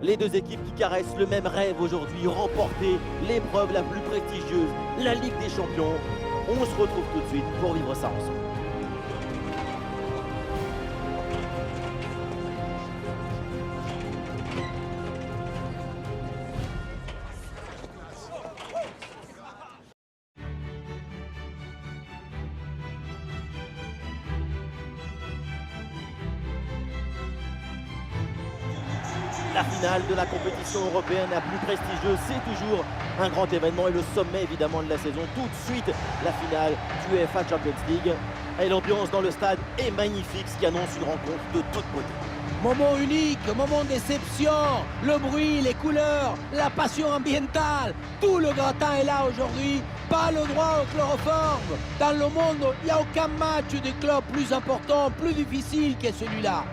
Les deux équipes qui caressent le même rêve aujourd'hui, remporter l'épreuve la plus prestigieuse, la Ligue des Champions. On se retrouve tout de suite pour vivre ça ensemble. La finale de la compétition européenne la plus prestigieuse, c'est toujours un grand événement et le sommet évidemment de la saison. Tout de suite, la finale du UEFA Champions League. Et l'ambiance dans le stade est magnifique, ce qui annonce une rencontre de toute beauté. Moment unique, moment d'exception, le bruit, les couleurs, la passion ambientale, tout le gratin est là aujourd'hui, pas le droit au chloroforme. Dans le monde, il n'y a aucun match de club plus important, plus difficile que celui-là.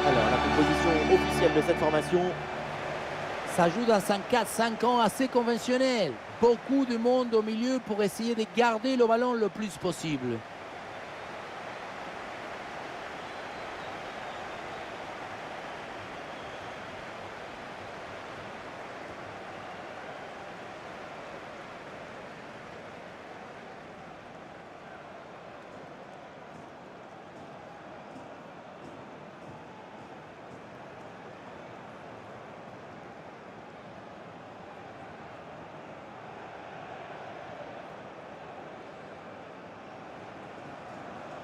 Alors, la composition officielle de cette formation. Ça joue dans un 4-5 ans assez conventionnel. Beaucoup de monde au milieu pour essayer de garder le ballon le plus possible.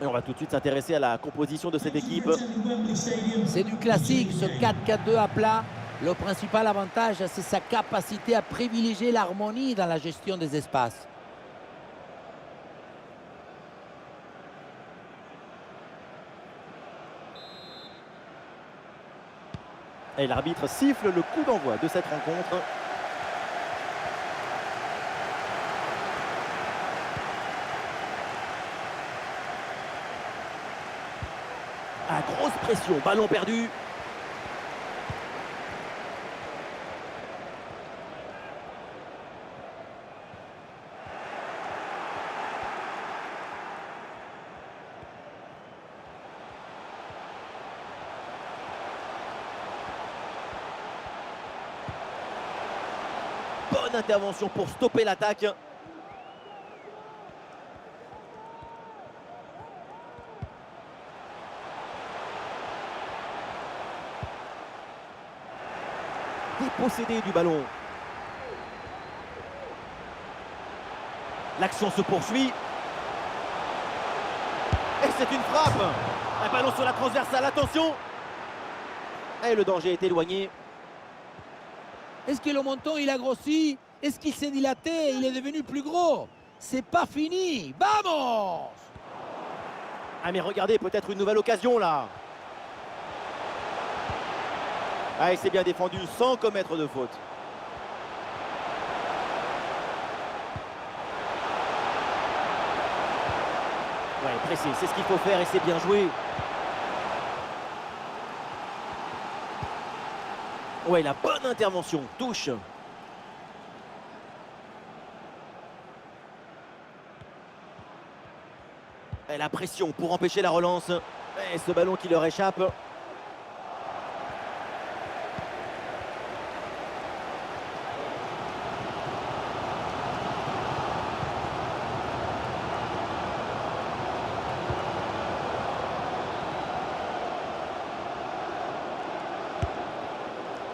Et on va tout de suite s'intéresser à la composition de cette équipe. C'est du classique, ce 4-4-2 à plat. Le principal avantage, c'est sa capacité à privilégier l'harmonie dans la gestion des espaces. Et l'arbitre siffle le coup d'envoi de cette rencontre. Ah, grosse pression, ballon perdu. Bonne intervention pour stopper l'attaque. Dépossédé du ballon. L'action se poursuit. Et c'est une frappe. Un ballon sur la transversale, attention. Et le danger est éloigné. Est-ce que le menton il a grossi? Est-ce qu'il s'est dilaté? Il est devenu plus gros? C'est pas fini. Vamos! Ah mais regardez, peut-être une nouvelle occasion là. Ah, il s'est bien défendu sans commettre de faute. Ouais, pressé, c'est ce qu'il faut faire et c'est bien joué. Ouais, la bonne intervention, touche. Et la pression pour empêcher la relance. Et ce ballon qui leur échappe.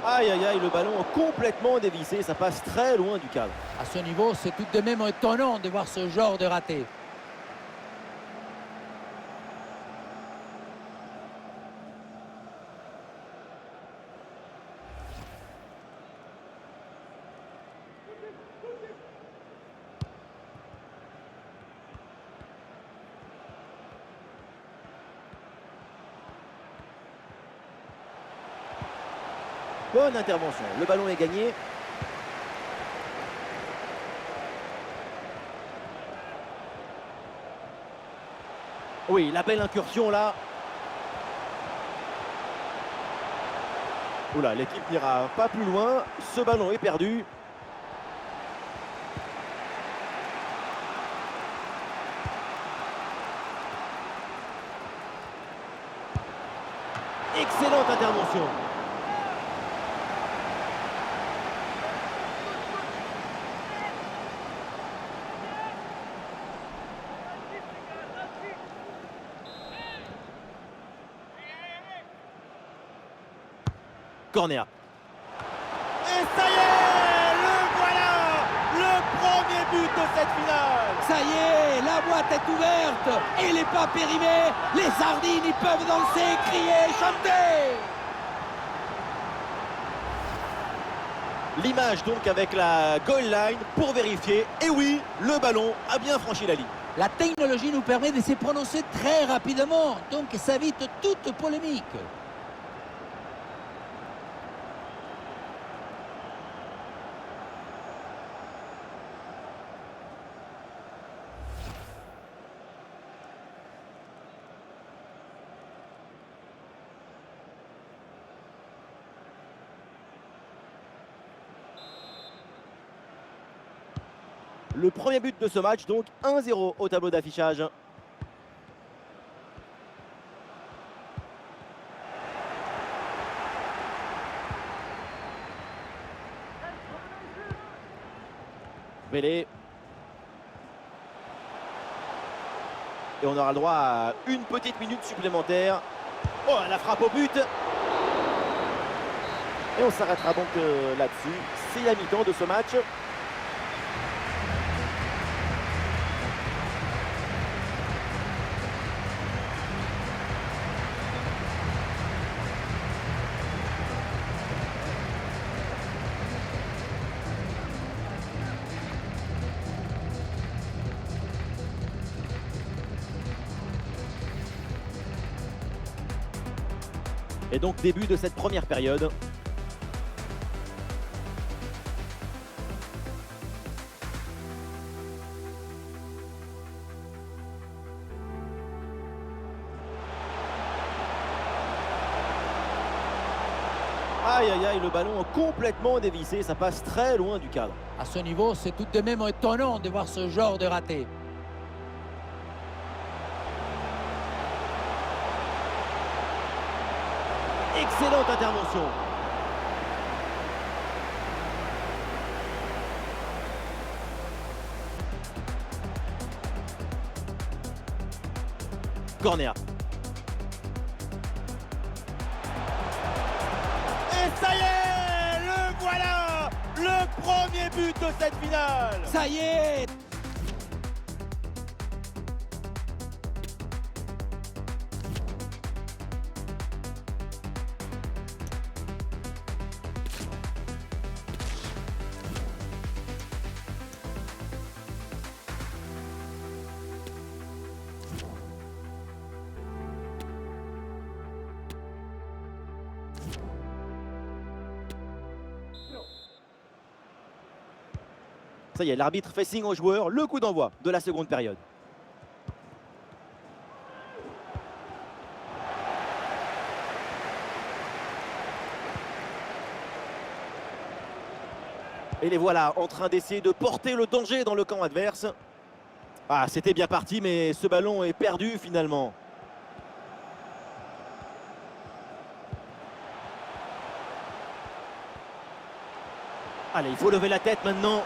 Aïe aïe aïe, le ballon complètement dévissé, ça passe très loin du cadre. À ce niveau, c'est tout de même étonnant de voir ce genre de raté. Bonne intervention, le ballon est gagné. Oui, la belle incursion là. Oula, l'équipe n'ira pas plus loin. Ce ballon est perdu. Excellente intervention. Corner. Et ça y est, le voilà, le premier but de cette finale. Ça y est, la boîte est ouverte, il n'est pas périmé, les sardines ils peuvent danser, crier, chanter. L'image donc avec la goal line pour vérifier. Et oui, le ballon a bien franchi la ligne. La technologie nous permet de se prononcer très rapidement, donc ça évite toute polémique. Le premier but de ce match, donc 1-0 au tableau d'affichage. Bélé. Et on aura le droit à une petite minute supplémentaire. Oh, la frappe au but. Et on s'arrêtera donc là-dessus. C'est la mi-temps de ce match. Et donc début de cette première période. Aïe aïe aïe, le ballon complètement dévissé, ça passe très loin du cadre. À ce niveau, c'est tout de même étonnant de voir ce genre de raté. Excellente intervention. Corner. Et ça y est, le voilà, le premier but de cette finale. Ça y est. Ça y est, l'arbitre fait signe aux joueurs, le coup d'envoi de la seconde période. Et les voilà en train d'essayer de porter le danger dans le camp adverse. Ah, c'était bien parti, mais ce ballon est perdu finalement. Allez, il faut lever la tête maintenant.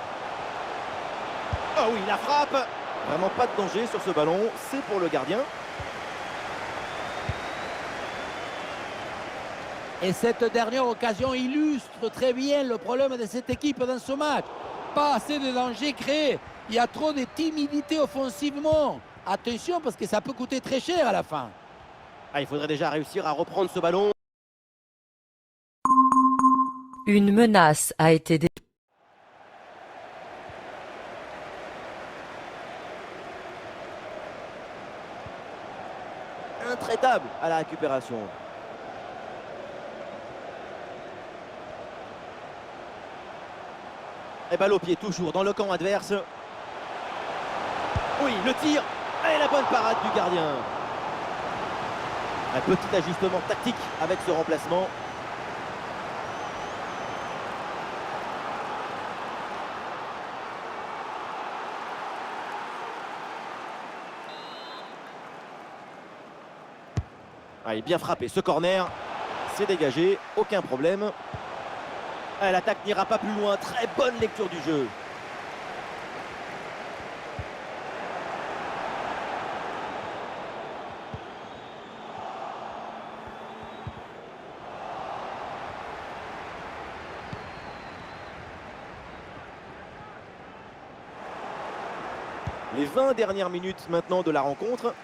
Ah oui, la frappe. Vraiment pas de danger sur ce ballon, c'est pour le gardien. Et cette dernière occasion illustre très bien le problème de cette équipe dans ce match. Pas assez de danger créé. Il y a trop de timidité offensivement. Attention parce que ça peut coûter très cher à la fin. Ah, il faudrait déjà réussir à reprendre ce ballon. Une menace a été déclarée. Intraitable à la récupération. Et balle au pied toujours dans le camp adverse. Oui, le tir et la bonne parade du gardien. Un petit ajustement tactique avec ce remplacement. Allez, bien frappé ce corner. C'est dégagé, aucun problème. L'attaque n'ira pas plus loin. Très bonne lecture du jeu. Les 20 dernières minutes maintenant de la rencontre.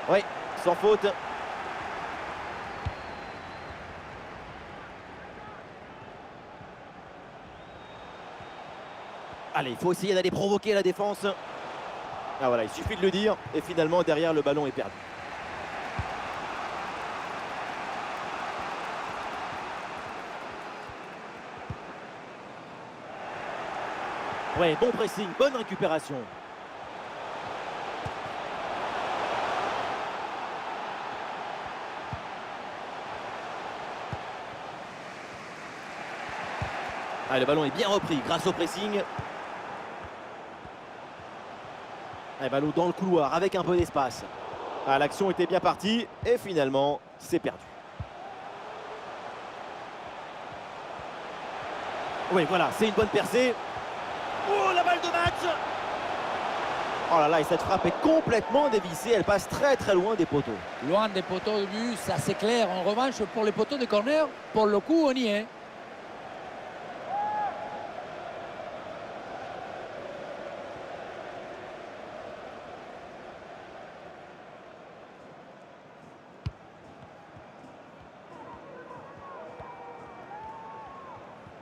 Oui, sans faute. Allez, il faut essayer d'aller provoquer la défense. Ah voilà, il suffit de le dire. Et finalement, derrière, le ballon est perdu. Ouais, bon pressing, bonne récupération. Ah, le ballon est bien repris grâce au pressing. Ah, ballon dans le couloir avec un peu d'espace. Ah, l'action était bien partie et finalement, c'est perdu. Oui, voilà, c'est une bonne percée. Oh, la balle de match! Oh là là, et cette frappe est complètement dévissée. Elle passe très très loin des poteaux. Loin des poteaux de but, ça c'est clair. En revanche, pour les poteaux de corner, pour le coup, on y est.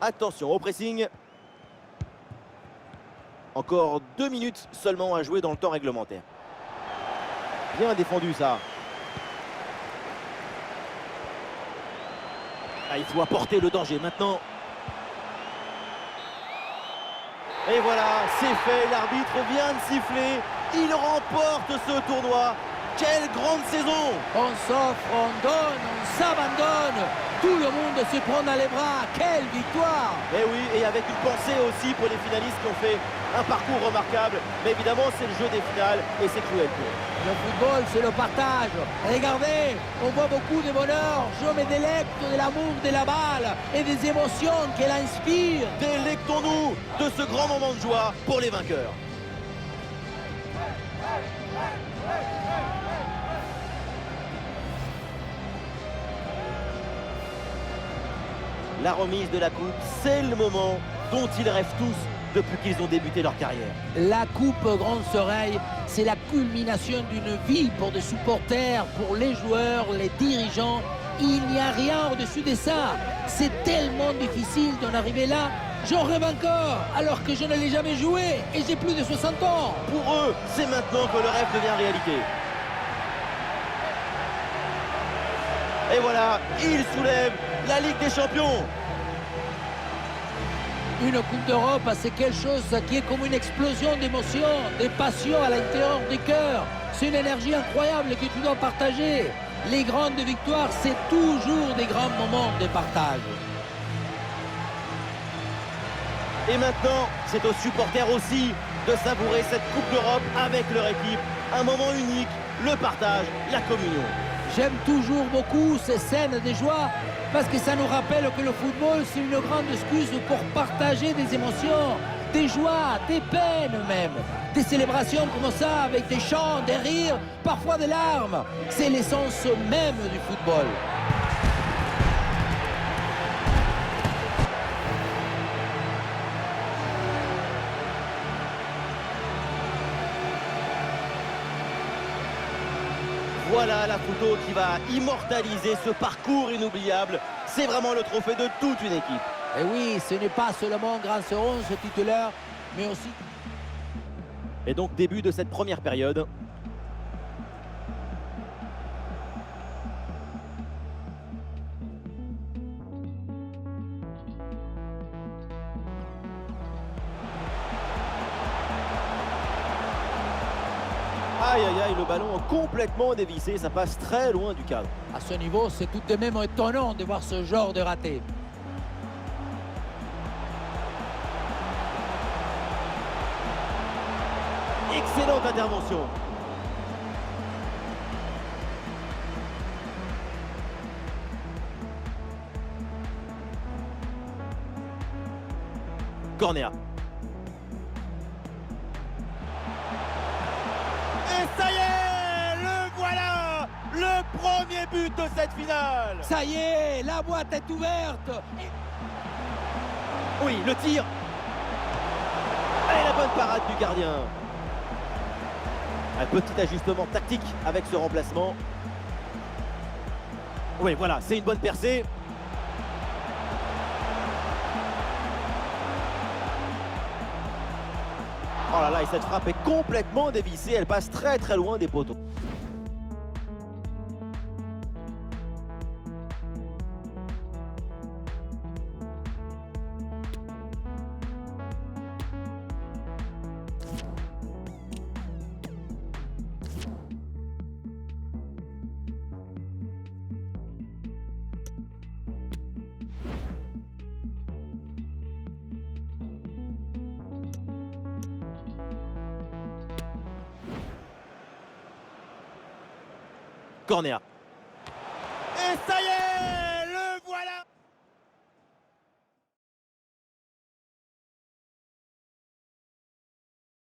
Attention au pressing. Encore 2 minutes seulement à jouer dans le temps réglementaire. Bien défendu ça. Ah, il faut apporter le danger maintenant. Et voilà, c'est fait. L'arbitre vient de siffler. Il remporte ce tournoi. Quelle grande saison! On s'offre, on donne, on s'abandonne. Tout le monde se prend dans les bras. Quelle victoire! Et oui, et avec une pensée aussi pour les finalistes qui ont fait un parcours remarquable. Mais évidemment, c'est le jeu des finales et c'est cruel pour eux. Le football, c'est le partage. Regardez, on voit beaucoup de bonheur. Je me délecte de l'amour de la balle et des émotions qu'elle inspire. Délectons-nous de ce grand moment de joie pour les vainqueurs. La remise de la coupe, c'est le moment dont ils rêvent tous depuis qu'ils ont débuté leur carrière. La coupe Grande Soreille, c'est la culmination d'une vie pour des supporters, pour les joueurs, les dirigeants. Il n'y a rien au-dessus de ça. C'est tellement difficile d'en arriver là. J'en rêve encore, alors que je ne l'ai jamais joué et j'ai plus de 60 ans. Pour eux, c'est maintenant que le rêve devient réalité. Et voilà, ils soulèvent la Ligue des Champions. Une Coupe d'Europe, c'est quelque chose qui est comme une explosion d'émotions, de passions à l'intérieur du cœur. C'est une énergie incroyable que tu dois partager. Les grandes victoires, c'est toujours des grands moments de partage. Et maintenant, c'est aux supporters aussi de savourer cette Coupe d'Europe avec leur équipe. Un moment unique, le partage, la communion. J'aime toujours beaucoup ces scènes de joie parce que ça nous rappelle que le football, c'est une grande excuse pour partager des émotions, des joies, des peines même. Des célébrations comme ça, avec des chants, des rires, parfois des larmes. C'est l'essence même du football. Voilà la photo qui va immortaliser ce parcours inoubliable. C'est vraiment le trophée de toute une équipe. Et oui, ce n'est pas seulement grâce au 11 titulaire, mais aussi... Et donc début de cette première période. Aïe aïe aïe, le ballon complètement dévissé, ça passe très loin du cadre. À ce niveau, c'est tout de même étonnant de voir ce genre de raté. Excellente intervention. Corner. Et ça y est, le voilà, le premier but de cette finale. Ça y est, la boîte est ouverte. Oui, le tir. Et la bonne parade du gardien. Un petit ajustement tactique avec ce remplacement. Oui, voilà, c'est une bonne percée. Oh là là, et cette frappe est complètement dévissée, elle passe très très loin des poteaux. Corner. Et ça y est,